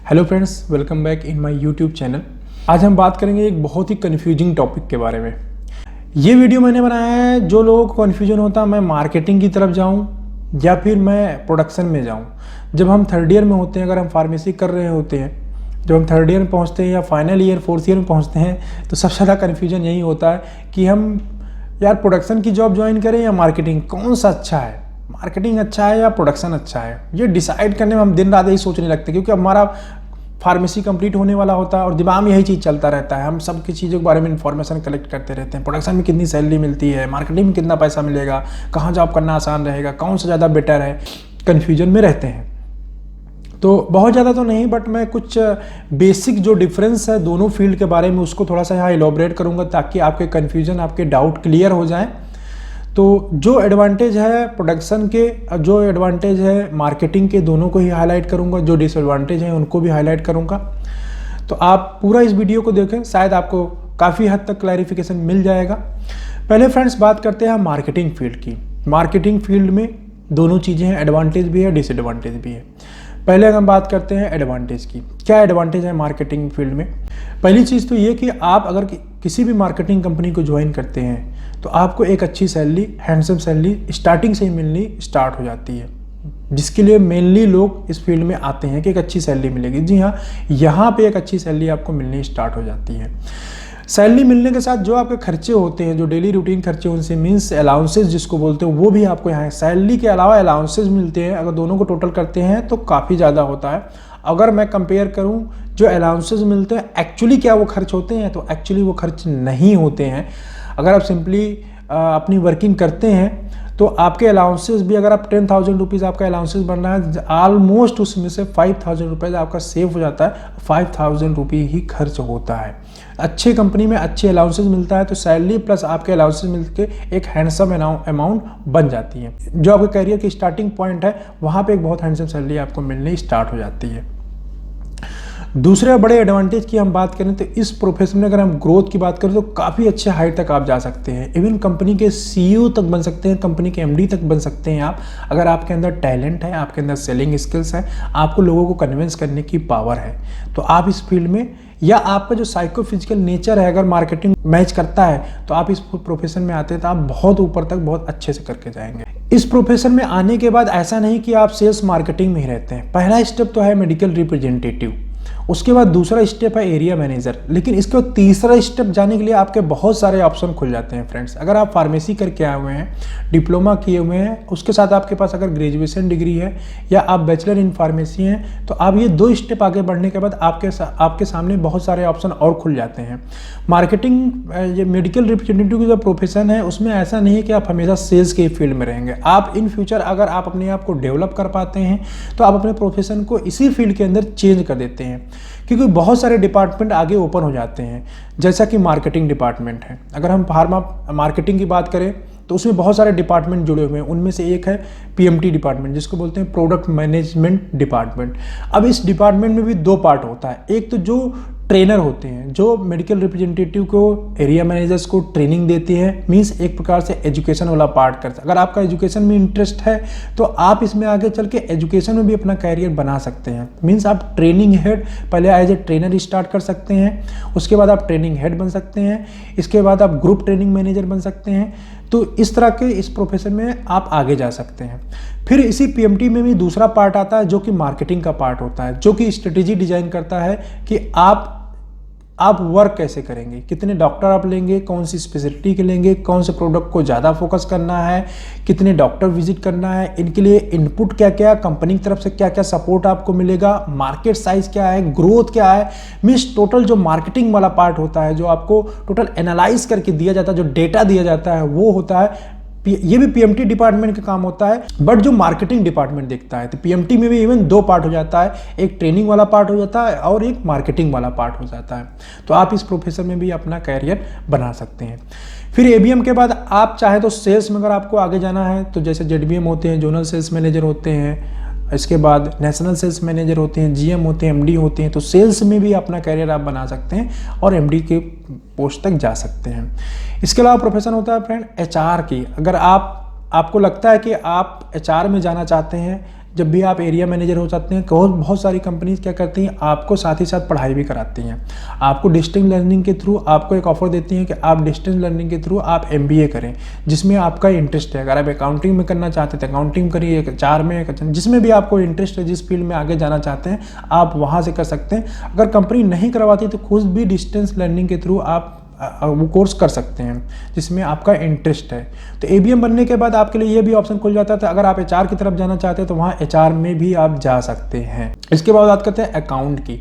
Hello friends, welcome back in my YouTube channel. आज हम बात करेंगे एक बहुत ही कन्फ्यूजिंग टॉपिक के बारे में। ये वीडियो मैंने बनाया है जो लोगों को कन्फ्यूजन होता है मैं मार्केटिंग की तरफ जाऊं या फिर मैं प्रोडक्शन में जाऊं। जब हम थर्ड ईयर में होते हैं, अगर हम फार्मेसी कर रहे होते हैं, जब हम थर्ड ईयर में पहुंचते हैं या फाइनल ईयर फोर्थ ईयर में पहुंचते हैं, तो सबसे ज़्यादा कन्फ्यूजन यही होता है कि हम यार प्रोडक्शन की जॉब ज्वाइन करें या मार्केटिंग, कौन सा अच्छा है, मार्केटिंग अच्छा है या प्रोडक्शन अच्छा है। ये डिसाइड करने में हम दिन रात यही सोचने लगते हैं, क्योंकि हमारा फार्मेसी कंप्लीट होने वाला होता है और दिमाग में यही चीज़ चलता रहता है। हम सब की चीज़ों के बारे में इंफॉर्मेशन कलेक्ट करते रहते हैं। प्रोडक्शन में कितनी सैलरी मिलती है, मार्केटिंग में कितना पैसा मिलेगा, कहाँ जॉब करना आसान रहेगा, कौन सा ज़्यादा बेटर है, कन्फ्यूजन में रहते हैं। तो बहुत ज़्यादा तो नहीं, बट मैं कुछ बेसिक जो डिफरेंस है दोनों फील्ड के बारे में उसको थोड़ा सा यहाँ इलॉबरेट करूँगा, ताकि आपके कन्फ्यूजन, आपके डाउट क्लियर हो जाएँ। तो जो एडवांटेज है प्रोडक्शन के, जो एडवांटेज है मार्केटिंग के, दोनों को ही हाईलाइट करूंगा। जो डिसएडवांटेज है उनको भी हाईलाइट करूंगा। तो आप पूरा इस वीडियो को देखें, शायद आपको काफ़ी हद तक क्लैरिफिकेशन मिल जाएगा। पहले फ्रेंड्स बात करते हैं मार्केटिंग फील्ड की। मार्केटिंग फील्ड में दोनों चीज़ें हैं, एडवांटेज भी है, डिसएडवांटेज भी है। पहले हम बात करते हैं एडवांटेज की। क्या एडवांटेज है मार्केटिंग फील्ड में? पहली चीज़ तो ये कि आप अगर किसी भी मार्केटिंग कंपनी को ज्वाइन करते हैं तो आपको एक अच्छी सैलरी, हैंडसम सैलरी स्टार्टिंग से ही मिलनी स्टार्ट हो जाती है, जिसके लिए मेनली लोग इस फील्ड में आते हैं कि एक अच्छी सैलरी मिलेगी। जी हाँ, यहाँ पे एक अच्छी सैलरी आपको मिलनी स्टार्ट हो जाती है। सैलरी मिलने के साथ जो आपके खर्चे होते हैं, जो डेली रूटीन खर्चे, उनसे मीन्स अलाउंसेस जिसको बोलते हैं, वो भी आपको यहाँ सैलरी के अलावा अलाउंसेस मिलते हैं। अगर दोनों को टोटल करते हैं तो काफ़ी ज़्यादा होता है। अगर मैं कंपेयर करूँ जो अलाउंसेस मिलते हैं एक्चुअली क्या वो खर्च होते हैं, तो एक्चुअली वो खर्च नहीं होते हैं। अगर आप सिंपली अपनी वर्किंग करते हैं तो आपके अलाउंसेस भी, अगर आप 10,000 रुपीज़ आपका अलाउंसेस बन रहा है, ऑलमोस्ट उसमें से 5,000 रुपीज़ आपका सेव हो जाता है। 5,000 रुपये ही खर्च होता है। अच्छे कंपनी में अच्छे अलाउंसेस मिलता है तो सैलरी प्लस आपके अलाउंसेस मिलकर एक हैंडसम अमाउंट बन जाती है। जो आपके करियर की स्टार्टिंग पॉइंट है वहाँ पे एक बहुत हैंडसम सैलरी आपको मिलनी स्टार्ट हो जाती है। दूसरे बड़े एडवांटेज की हम बात करें तो इस प्रोफेशन में अगर हम ग्रोथ की बात करें तो काफ़ी अच्छे हाइट तक आप जा सकते हैं। इवन कंपनी के सीईओ तक बन सकते हैं, कंपनी के एमडी तक बन सकते हैं आप। अगर आपके अंदर टैलेंट है, आपके अंदर सेलिंग स्किल्स है, आपको लोगों को कन्विंस करने की पावर है, तो आप इस फील्ड में, या आपका जो साइको फिजिकल नेचर है अगर मार्केटिंग मैच करता है, तो आप इस प्रोफेशन में आते हैं तो आप बहुत ऊपर तक बहुत अच्छे से करके जाएंगे। इस प्रोफेशन में आने के बाद ऐसा नहीं कि आप सेल्स मार्केटिंग में ही रहते हैं। पहला स्टेप तो है मेडिकल रिप्रेजेंटेटिव, उसके बाद दूसरा स्टेप है एरिया मैनेजर, लेकिन इसके बाद तीसरा स्टेप जाने के लिए आपके बहुत सारे ऑप्शन खुल जाते हैं फ्रेंड्स। अगर आप फार्मेसी करके आए हुए हैं, डिप्लोमा किए हुए हैं, उसके साथ आपके पास अगर ग्रेजुएशन डिग्री है या आप बैचलर इन फार्मेसी हैं, तो आप ये 2 स्टेप आगे बढ़ने के बाद आपके सामने बहुत सारे ऑप्शन और खुल जाते हैं। मार्केटिंग, ये मेडिकल रिप्रेजेंटेटिव की जो प्रोफेशन है उसमें ऐसा नहीं है कि आप हमेशा सेल्स के फील्ड में रहेंगे। आप इन फ्यूचर अगर आप अपने आप को डेवलप कर पाते हैं तो आप अपने प्रोफेशन को इसी फील्ड के अंदर चेंज कर देते हैं, क्योंकि बहुत सारे डिपार्टमेंट आगे ओपन हो जाते हैं। जैसा कि मार्केटिंग डिपार्टमेंट है, अगर हम फार्मा मार्केटिंग की बात करें तो उसमें बहुत सारे डिपार्टमेंट जुड़े हुए हैं। उनमें से एक है पीएमटी डिपार्टमेंट, जिसको बोलते हैं प्रोडक्ट मैनेजमेंट डिपार्टमेंट। अब इस डिपार्टमेंट में भी 2 पार्ट होता है। एक तो जो ट्रेनर होते हैं, जो मेडिकल रिप्रेजेंटेटिव को, एरिया मैनेजर्स को ट्रेनिंग देते हैं, मीन्स एक प्रकार से एजुकेशन वाला पार्ट करते हैं। अगर आपका एजुकेशन में इंटरेस्ट है तो आप इसमें आगे चल के एजुकेशन में भी अपना कैरियर बना सकते हैं। मीन्स आप ट्रेनिंग हेड, पहले एज ए ट्रेनर स्टार्ट कर सकते हैं, उसके बाद आप ट्रेनिंग हेड बन सकते हैं, इसके बाद आप ग्रुप ट्रेनिंग मैनेजर बन सकते हैं। तो इस तरह के इस प्रोफेशन में आप आगे जा सकते हैं। फिर इसी पीएमटी में भी दूसरा पार्ट आता है जो कि मार्केटिंग का पार्ट होता है, जो कि स्ट्रेटेजी डिजाइन करता है कि आप वर्क कैसे करेंगे, कितने डॉक्टर आप लेंगे, कौन सी स्पेशलिटी के लेंगे, कौन से प्रोडक्ट को ज़्यादा फोकस करना है, कितने डॉक्टर विजिट करना है, इनके लिए इनपुट क्या क्या, कंपनी की तरफ से क्या क्या सपोर्ट आपको मिलेगा, मार्केट साइज क्या है, ग्रोथ क्या है। मीन्स टोटल जो मार्केटिंग वाला पार्ट होता है, जो आपको टोटल एनालाइज करके दिया जाता है, जो डेटा दिया जाता है, वो होता है। ये भी पीएमटी डिपार्टमेंट का काम होता है, बट जो मार्केटिंग डिपार्टमेंट देखता है। तो पीएमटी में भी इवन 2 पार्ट हो जाता है, एक ट्रेनिंग वाला पार्ट हो जाता है और एक मार्केटिंग वाला पार्ट हो जाता है। तो आप इस प्रोफेशन में भी अपना कैरियर बना सकते हैं। फिर एबीएम के बाद आप चाहे तो सेल्स में अगर आपको आगे जाना है तो जैसे जेडबीएम होते हैं, जोनल सेल्स मैनेजर होते हैं, इसके बाद नेशनल सेल्स मैनेजर होते हैं, जीएम होते हैं, एमडी होते हैं। तो सेल्स में भी अपना कैरियर आप बना सकते हैं और एमडी के पोस्ट तक जा सकते हैं। इसके अलावा प्रोफेशन होता है फ्रेंड एचआर की। अगर आपको लगता है कि आप एचआर में जाना चाहते हैं, जब भी आप एरिया मैनेजर हो जाते हैं, बहुत सारी कंपनीज क्या करती हैं, आपको साथ ही साथ पढ़ाई भी कराती हैं। आपको डिस्टेंस लर्निंग के थ्रू आपको एक ऑफर देती हैं कि आप डिस्टेंस लर्निंग के थ्रू आप MBA करें, जिसमें आपका इंटरेस्ट है। अगर आप अकाउंटिंग में करना चाहते हैं तो अकाउंटिंग करिए, HR में, जिसमें भी आपको इंटरेस्ट है, जिस फील्ड में आगे जाना चाहते हैं आप वहाँ से कर सकते हैं। अगर कंपनी नहीं करवाती तो खुद भी डिस्टेंस लर्निंग के थ्रू आप वो कोर्स कर सकते हैं जिसमें आपका इंटरेस्ट है। तो ABM बनने के बाद आपके लिए ये भी ऑप्शन खुल जाता है, तो अगर आप HR की तरफ जाना चाहते हैं तो वहाँ HR में भी आप जा सकते हैं। इसके बाद बात करते हैं अकाउंट की।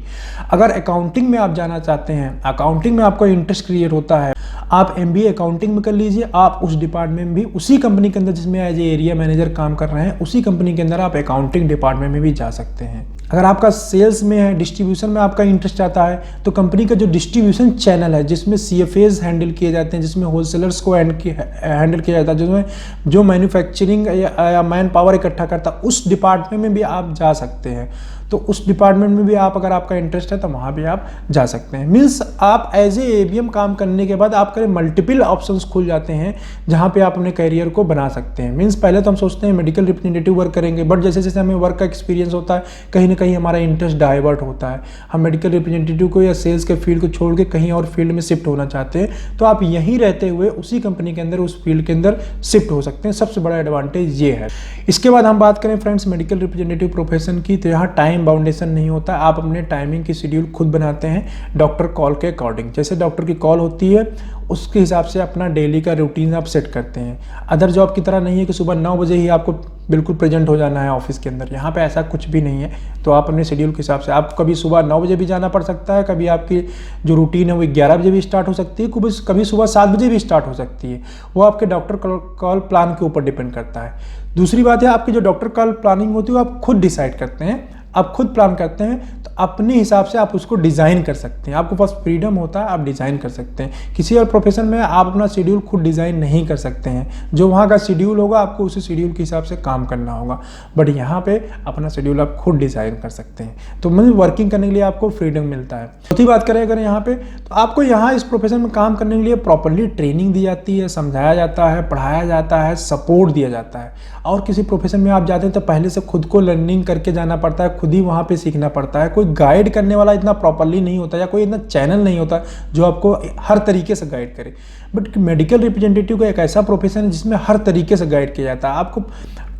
अगर अकाउंटिंग में आप जाना चाहते हैं, अकाउंटिंग में आपको इंटरेस्ट क्रिएट होता है, आप MBA अकाउंटिंग में कर लीजिए। आप उस डिपार्टमेंट में भी, उसी कंपनी के अंदर जिसमें एज ए एरिया मैनेजर काम कर रहे हैं, उसी कंपनी के अंदर आप अकाउंटिंग डिपार्टमेंट में भी जा सकते हैं। अगर आपका सेल्स में है, डिस्ट्रीब्यूशन में आपका इंटरेस्ट आता है, तो कंपनी का जो डिस्ट्रीब्यूशन चैनल है, जिसमें CFAs हैंडल किए जाते हैं, जिसमें होलसेलर्स को हैंडल किया जाता है, जिसमें जो मैन्युफैक्चरिंग या मैन पावर इकट्ठा करता है, उस डिपार्टमेंट में भी आप जा सकते हैं। तो उस डिपार्टमेंट में भी आप, अगर आपका इंटरेस्ट है तो वहाँ भी आप जा सकते हैं। मीन्स आप एज ए ABM काम करने के बाद आपके मल्टीपल ऑप्शंस खुल जाते हैं जहाँ पे आप अपने करियर को बना सकते हैं। मीन्स पहले तो हम सोचते हैं मेडिकल रिप्रेजेंटेटिव वर्क करेंगे, बट जैसे जैसे हमें वर्क का एक्सपीरियंस होता है, कहीं ना कहीं हमारा इंटरेस्ट डाइवर्ट होता है, हम मेडिकल रिप्रेजेंटेटिव को या सेल्स के फील्ड को छोड़ के कहीं और फील्ड में शिफ्ट होना चाहते हैं, तो आप यहीं रहते हुए उसी कंपनी के अंदर, उस फील्ड के अंदर शिफ्ट हो सकते हैं। सबसे बड़ा एडवांटेज ये है। इसके बाद हम बात करें फ्रेंड्स मेडिकल रिप्रेजेंटेटिव प्रोफेशन की, तो यहाँ टाइम बाउंडेशन नहीं होता। आप अपने टाइमिंग की शेड्यूल खुद बनाते हैं डॉक्टर कॉल के अकॉर्डिंग। जैसे डॉक्टर की कॉल होती है उसके हिसाब से अपना डेली का रूटीन आप सेट करते हैं। अदर जॉब की तरह नहीं है कि सुबह 9 बजे ही आपको बिल्कुल प्रेजेंट हो जाना है ऑफिस के अंदर। यहाँ पे ऐसा कुछ भी नहीं है। तो आप अपने शेड्यूल के हिसाब से, आप कभी सुबह 9 बजे भी जाना पड़ सकता है, कभी आपकी जो रूटीन है वो 11 बजे भी स्टार्ट हो सकती है, कभी सुबह 7 बजे भी स्टार्ट हो सकती है। वो आपके डॉक्टर कॉल प्लान के ऊपर डिपेंड करता है। दूसरी बात है, आपकी जो डॉक्टर कॉल प्लानिंग होती है वो आप खुद डिसाइड करते हैं, आप खुद प्लान करते हैं, तो अपने हिसाब से आप उसको डिज़ाइन कर सकते हैं। आपको पास फ्रीडम होता है, आप डिज़ाइन कर सकते हैं। किसी और प्रोफेशन में आप अपना शेड्यूल खुद डिज़ाइन नहीं कर सकते हैं। जो वहाँ का शेड्यूल होगा आपको उसी शेड्यूल के हिसाब से काम करना होगा, बट यहाँ पे अपना शेड्यूल आप खुद डिज़ाइन कर सकते हैं। तो मतलब वर्किंग करने के लिए आपको फ्रीडम मिलता है। चौथी बात करें अगर यहाँ पे, तो आपको यहाँ इस प्रोफेशन में काम करने के लिए प्रॉपरली ट्रेनिंग दी जाती है, समझाया जाता है, पढ़ाया जाता है, सपोर्ट दिया जाता है। और किसी प्रोफेशन में आप जाते हैं तो पहले से खुद को लर्निंग करके जाना पड़ता है, खुद ही वहाँ पे सीखना पड़ता है। कोई गाइड करने वाला इतना प्रॉपरली नहीं होता, या कोई इतना चैनल नहीं होता जो आपको हर तरीके से गाइड करे। बट मेडिकल रिप्रेजेंटेटिव का एक ऐसा प्रोफेशन है जिसमें हर तरीके से गाइड किया जाता है। आपको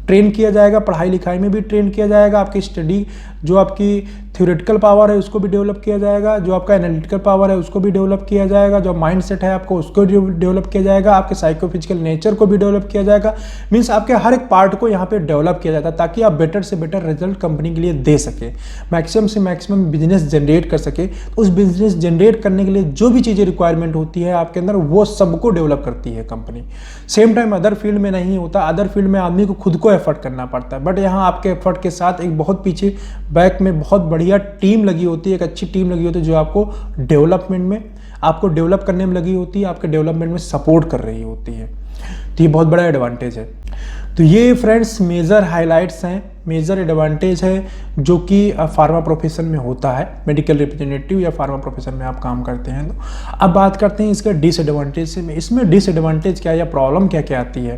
ट्रेन किया जाएगा, पढ़ाई लिखाई में भी ट्रेन किया जाएगा, आपकी स्टडी जो आपकी थ्योरेटिकल पावर है उसको भी डेवलप किया जाएगा, जो आपका एनालिटिकल पावर है उसको भी डेवलप किया जाएगा, जो माइंड सेट है आपको उसको डेवलप किया जाएगा, आपके साइकोफिजिकल नेचर को भी डेवलप किया जाएगा। मीन्स आपके हर एक पार्ट को यहाँ पे डेवलप किया जाता है ताकि आप बेटर से बेटर रिजल्ट कंपनी के लिए दे सके, मैक्सिमम से मैक्सिमम बिजनेस जनरेट कर सके। तो उस बिजनेस जनरेट करने के लिए जो भी चीज़ें रिक्वायरमेंट होती है आपके अंदर, वो सबको डेवलप करती है company. Same time other field में नहीं होता। अदर फील्ड में आदमी को खुद को एफर्ट करना पड़ता है, बट यहाँ आपके एफर्ट के साथ एक बहुत पीछे बैक में बहुत बढ़िया टीम लगी होती है, एक अच्छी टीम लगी होती है जो आपको डेवलपमेंट में, आपको डेवलप करने में लगी होती है, आपके डेवलपमेंट में सपोर्ट कर रही होती है। तो ये बहुत बड़ा एडवांटेज है। तो ये फ्रेंड्स मेजर हाइलाइट्स हैं, मेजर एडवांटेज है जो कि फार्मा प्रोफेशन में होता है। मेडिकल रिप्रेजेंटेटिव या फार्मा प्रोफेशन में आप काम करते हैं। तो अब बात करते हैं इसका डिसएडवांटेज से। इसमें डिसएडवांटेज क्या है या प्रॉब्लम क्या क्या आती है।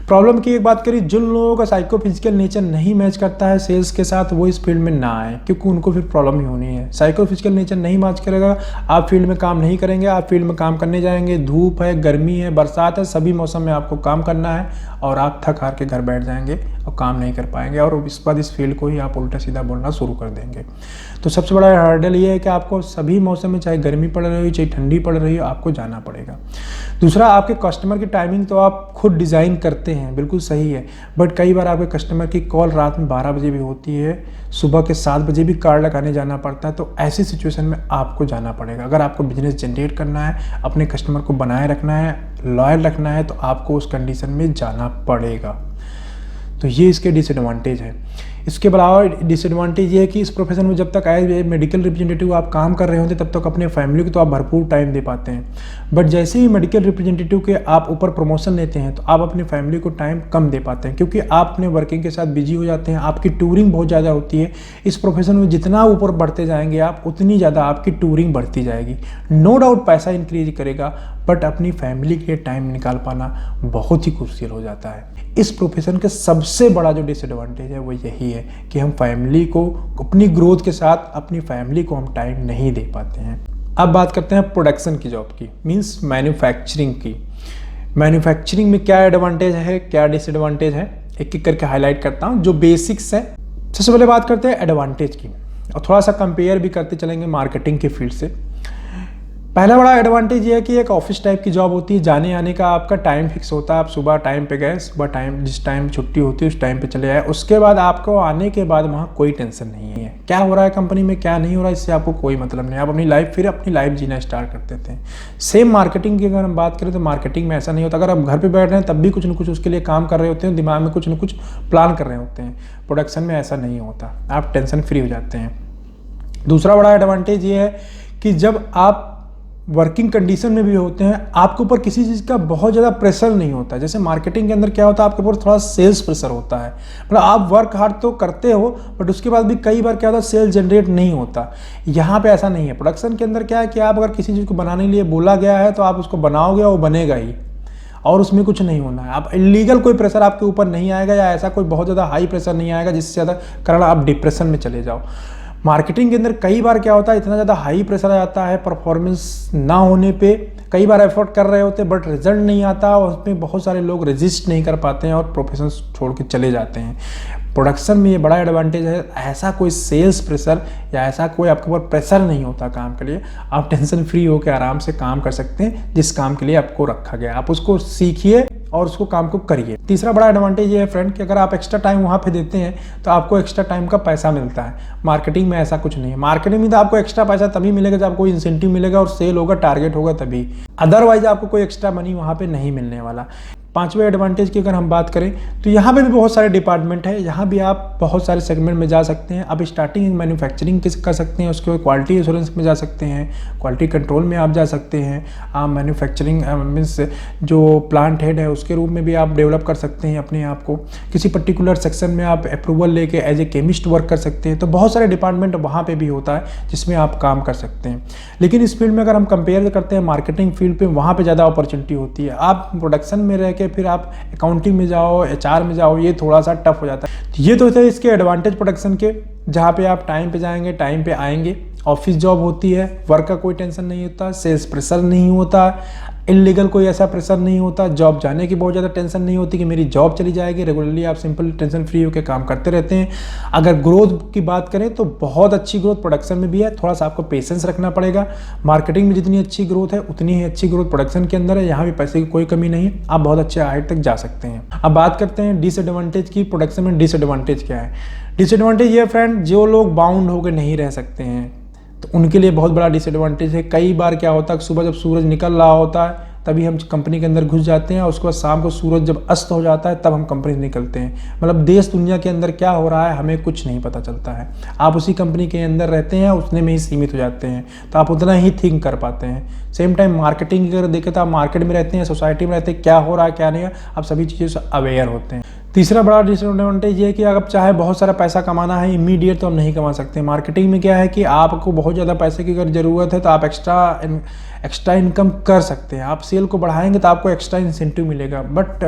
प्रॉब्लम की एक बात करिए, जिन लोगों का साइकोफिजिकल नेचर नहीं मैच करता है सेल्स के साथ, वो इस फील्ड में ना आए, क्योंकि उनको फिर प्रॉब्लम ही होनी है। साइकोफिजिकल नेचर नहीं मैच करेगा, आप फील्ड में काम नहीं करेंगे। आप फील्ड में काम करने जाएंगे, धूप है, गर्मी है, बरसात है, सभी मौसम में आपको काम करना है, और आप थक हार के घर बैठ जाएंगे और काम नहीं कर पाएंगे, और इस बाद इस फील्ड को ही आप उल्टा सीधा बोलना शुरू कर देंगे। तो सबसे बड़ा हर्डल ये है कि आपको सभी मौसम में, चाहे गर्मी पड़ रही हो चाहे ठंडी पड़ रही हो, आपको जाना पड़ेगा। दूसरा, आपके कस्टमर की टाइमिंग तो आप खुद डिज़ाइन करते हैं, बिल्कुल सही है, बट कई बार आपके कस्टमर की कॉल रात में 12 बजे भी होती है, सुबह के 7 बजे भी कार्ड लगाने जाना पड़ता है। तो ऐसी सिचुएशन में आपको जाना पड़ेगा। अगर आपको बिजनेस जनरेट करना है, अपने कस्टमर को बनाए रखना है, लॉयल रखना है, तो आपको उस कंडीशन में जाना पड़ेगा। तो ये इसके डिसएडवांटेज है। इसके अलावा डिसएडवांटेज ये है कि इस प्रोफेशन में जब तक एज ए मेडिकल रिप्रेजेंटेटिव आप काम कर रहे होते तब तक अपने फैमिली को तो आप भरपूर टाइम दे पाते हैं, बट जैसे ही मेडिकल रिप्रेजेंटेटिव के आप ऊपर प्रमोशन लेते हैं तो आप अपनी फैमिली को टाइम कम दे पाते हैं, क्योंकि आप अपने वर्किंग के साथ बिजी हो जाते हैं। आपकी टूरिंग बहुत ज़्यादा होती है। इस प्रोफेशन में जितना ऊपर बढ़ते जाएंगे आप, उतनी ज़्यादा आपकी टूरिंग बढ़ती जाएगी। नो डाउट पैसा इंक्रीज करेगा, बट अपनी फैमिली के लिए टाइम निकाल पाना बहुत ही क्रूशियल हो जाता है। इस प्रोफेशन का सबसे बड़ा जो डिसएडवांटेज है वो यही है कि हम फैमिली को अपनी ग्रोथ के साथ अपनी फैमिली को हम टाइम नहीं दे पाते हैं। अब बात करते हैं प्रोडक्शन की जॉब की, मीन्स मैन्युफैक्चरिंग की। मैन्युफैक्चरिंग में क्या एडवांटेज है, क्या डिसएडवांटेज है, एक एक करके हाईलाइट करता हूँ जो बेसिक्स है। सबसे पहले बात करते हैं एडवांटेज की और थोड़ा सा कंपेयर भी करते चलेंगे मार्केटिंग के फील्ड से। पहला बड़ा एडवांटेज ये है कि एक ऑफिस टाइप की जॉब होती है, जाने आने का आपका टाइम फिक्स होता है। आप सुबह टाइम पे गए, सुबह टाइम जिस टाइम छुट्टी होती है उस टाइम पे चले आए, उसके बाद आपको आने के बाद वहाँ कोई टेंशन नहीं है क्या हो रहा है कंपनी में, क्या नहीं हो रहा है, इससे आपको कोई मतलब नहीं। आप अपनी लाइफ जीना स्टार्ट कर देते हैं। सेम मार्केटिंग की अगर हम बात करें तो मार्केटिंग में ऐसा नहीं होता। अगर आप घर पर बैठ रहे हैं तब भी कुछ ना कुछ उसके लिए काम कर रहे होते हैं, दिमाग में कुछ ना कुछ प्लान कर रहे होते हैं। प्रोडक्शन में ऐसा नहीं होता, आप टेंशन फ्री हो जाते हैं। दूसरा बड़ा एडवांटेज ये है कि जब आप वर्किंग कंडीशन में भी होते हैं आपके ऊपर किसी चीज़ का बहुत ज़्यादा प्रेशर नहीं होता। जैसे मार्केटिंग के अंदर क्या होता है, आपके ऊपर थोड़ा सेल्स प्रेशर होता है। मतलब आप वर्क हार्ड तो करते हो बट उसके बाद भी कई बार क्या होता है, सेल जनरेट नहीं होता। यहाँ पे ऐसा नहीं है। प्रोडक्शन के अंदर क्या है कि आप अगर किसी चीज़ को बनाने के लिए बोला गया है तो आप उसको बनाओगे और वो बनेगा ही, और उसमें कुछ नहीं होना है। आप इलीगल कोई प्रेशर आपके ऊपर नहीं आएगा या ऐसा कोई बहुत ज़्यादा हाई प्रेशर नहीं आएगा जिससे ज़्यादा कारण आप डिप्रेशन में चले जाओ। मार्केटिंग के अंदर कई बार क्या होता है, इतना ज़्यादा हाई प्रेशर आ जाता है, परफॉर्मेंस ना होने पे कई बार एफर्ट कर रहे होते हैं बट रिजल्ट नहीं आता और उसमें बहुत सारे लोग रेजिस्ट नहीं कर पाते हैं और प्रोफेशन छोड़ के चले जाते हैं। प्रोडक्शन में ये बड़ा एडवांटेज है, ऐसा कोई सेल्स प्रेशर या ऐसा कोई आपके ऊपर प्रेशर नहीं होता काम के लिए। आप टेंशन फ्री होकर आराम से काम कर सकते हैं। जिस काम के लिए आपको रखा गया आप उसको सीखिए और उसको काम को करिए। तीसरा बड़ा एडवांटेज ये है फ्रेंड कि अगर आप एक्स्ट्रा टाइम वहाँ पे देते हैं तो आपको एक्स्ट्रा टाइम का पैसा मिलता है। मार्केटिंग में ऐसा कुछ नहीं है। मार्केटिंग में तो आपको एक्स्ट्रा पैसा तभी मिलेगा जब आपको इंसेंटिव मिलेगा और सेल होगा, टारगेट होगा तभी, अदरवाइज आपको कोई एक्स्ट्रा मनी वहाँ पे नहीं मिलने वाला। पांचवें एडवांटेज की अगर हम बात करें तो यहाँ पे भी बहुत सारे डिपार्टमेंट है, यहाँ भी आप बहुत सारे सेगमेंट में जा सकते हैं। आप स्टार्टिंग मैन्युफैक्चरिंग कर सकते हैं, उसके बाद क्वालिटी एश्योरेंस में जा सकते हैं, क्वालिटी कंट्रोल में आप जा सकते हैं, आप मैन्युफैक्चरिंग मीन्स जो प्लांट हेड है उसके रूप में भी आप डेवलप कर सकते हैं अपने आप को। किसी पर्टिकुलर सेक्शन में आप अप्रूवल लेके एज ए केमिस्ट वर्क कर सकते हैं। तो बहुत सारे डिपार्टमेंट वहाँ पर भी होता है जिसमें आप काम कर सकते हैं। लेकिन इस फील्ड में अगर हम कंपेयर करते हैं मार्केटिंग फील्ड पर, वहाँ पर ज़्यादा अपॉर्चुनिटी होती है। आप प्रोडक्शन में रह के फिर आप अकाउंटिंग में जाओ, एचआर में जाओ, ये थोड़ा सा टफ हो जाता है। ये तो थे इसके एडवांटेज प्रोडक्शन के, जहाँ पे आप टाइम पे जाएंगे, टाइम पे आएंगे, ऑफिस जॉब होती है, वर्क का कोई टेंशन नहीं होता, सेल्स प्रेशर नहीं होता, इलीगल कोई ऐसा प्रेशर नहीं होता, जॉब जाने की बहुत ज़्यादा टेंशन नहीं होती कि मेरी जॉब चली जाएगी। रेगुलरली आप सिंपल टेंशन फ्री होकर काम करते रहते हैं। अगर ग्रोथ की बात करें तो बहुत अच्छी ग्रोथ प्रोडक्शन में भी है, थोड़ा सा आपको पेशेंस रखना पड़ेगा। मार्केटिंग में जितनी अच्छी ग्रोथ है उतनी ही अच्छी ग्रोथ प्रोडक्शन के अंदर है। यहाँ भी पैसे की कोई कमी नहीं है, आप बहुत अच्छे हाइट तक जा सकते हैं। अब बात करते हैं डिसएडवांटेज की। प्रोडक्शन में डिसएडवांटेज क्या है? डिसएडवांटेज ये फ्रेंड, जो लोग बाउंड होकर नहीं रह सकते हैं तो उनके लिए बहुत बड़ा डिसएडवांटेज है। कई बार क्या होता है, सुबह जब सूरज निकल रहा होता है तभी हम कंपनी के अंदर घुस जाते हैं और उसके बाद शाम को सूरज जब अस्त हो जाता है तब हम कंपनी से निकलते हैं। मतलब देश दुनिया के अंदर क्या हो रहा है हमें कुछ नहीं पता चलता है। आप उसी कंपनी के अंदर रहते हैं, उतने में ही सीमित हो जाते हैं, तो आप उतना ही थिंक कर पाते हैं। सेम टाइम मार्केटिंग अगर देखें तो आप मार्केट में रहते हैं, सोसाइटी में रहते हैं, क्या हो रहा है क्या नहीं है, आप सभी चीज़ों से अवेयर होते हैं। तीसरा बड़ा डिसएडवांटेज ये है कि अगर चाहे बहुत सारा पैसा कमाना है इमीडिएट तो हम नहीं कमा सकते। मार्केटिंग में क्या है कि आपको बहुत ज़्यादा पैसे की अगर ज़रूरत है तो आप एक्स्ट्रा इनकम कर सकते हैं। आप सेल को बढ़ाएंगे तो आपको एक्स्ट्रा इंसेंटिव मिलेगा, बट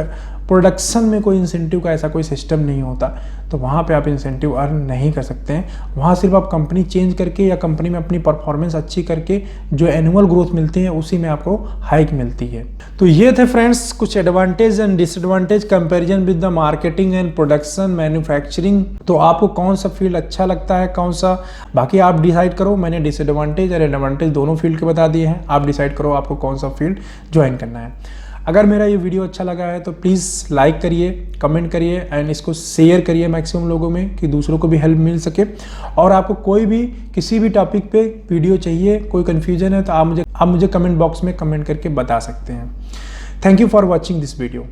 प्रोडक्शन में कोई इंसेंटिव का ऐसा कोई सिस्टम नहीं होता, तो वहाँ पे आप इंसेंटिव अर्न नहीं कर सकते हैं। वहाँ सिर्फ आप कंपनी चेंज करके या कंपनी में अपनी परफॉर्मेंस अच्छी करके जो एनुअल ग्रोथ मिलती है उसी में आपको हाइक मिलती है। तो ये थे फ्रेंड्स कुछ advantage and disadvantage comparison with the marketing and production manufacturing. तो आपको कौन सा फील्ड अच्छा लगता है, कौन सा, बाकी आप डिसाइड करो। मैंने डिसएडवांटेज और एडवांटेज दोनों फील्ड के बता दिए हैं, आप डिसाइड करो आपको कौन सा फील्ड ज्वाइन करना है। अगर मेरा ये वीडियो अच्छा लगा है तो प्लीज़ लाइक करिए, कमेंट करिए एंड इसको शेयर करिए मैक्सिमम लोगों में कि दूसरों को भी हेल्प मिल सके। और आपको कोई भी किसी भी टॉपिक पे वीडियो चाहिए, कोई कन्फ्यूजन है तो आप मुझे कमेंट बॉक्स में कमेंट करके बता सकते हैं। Thank you for watching this video.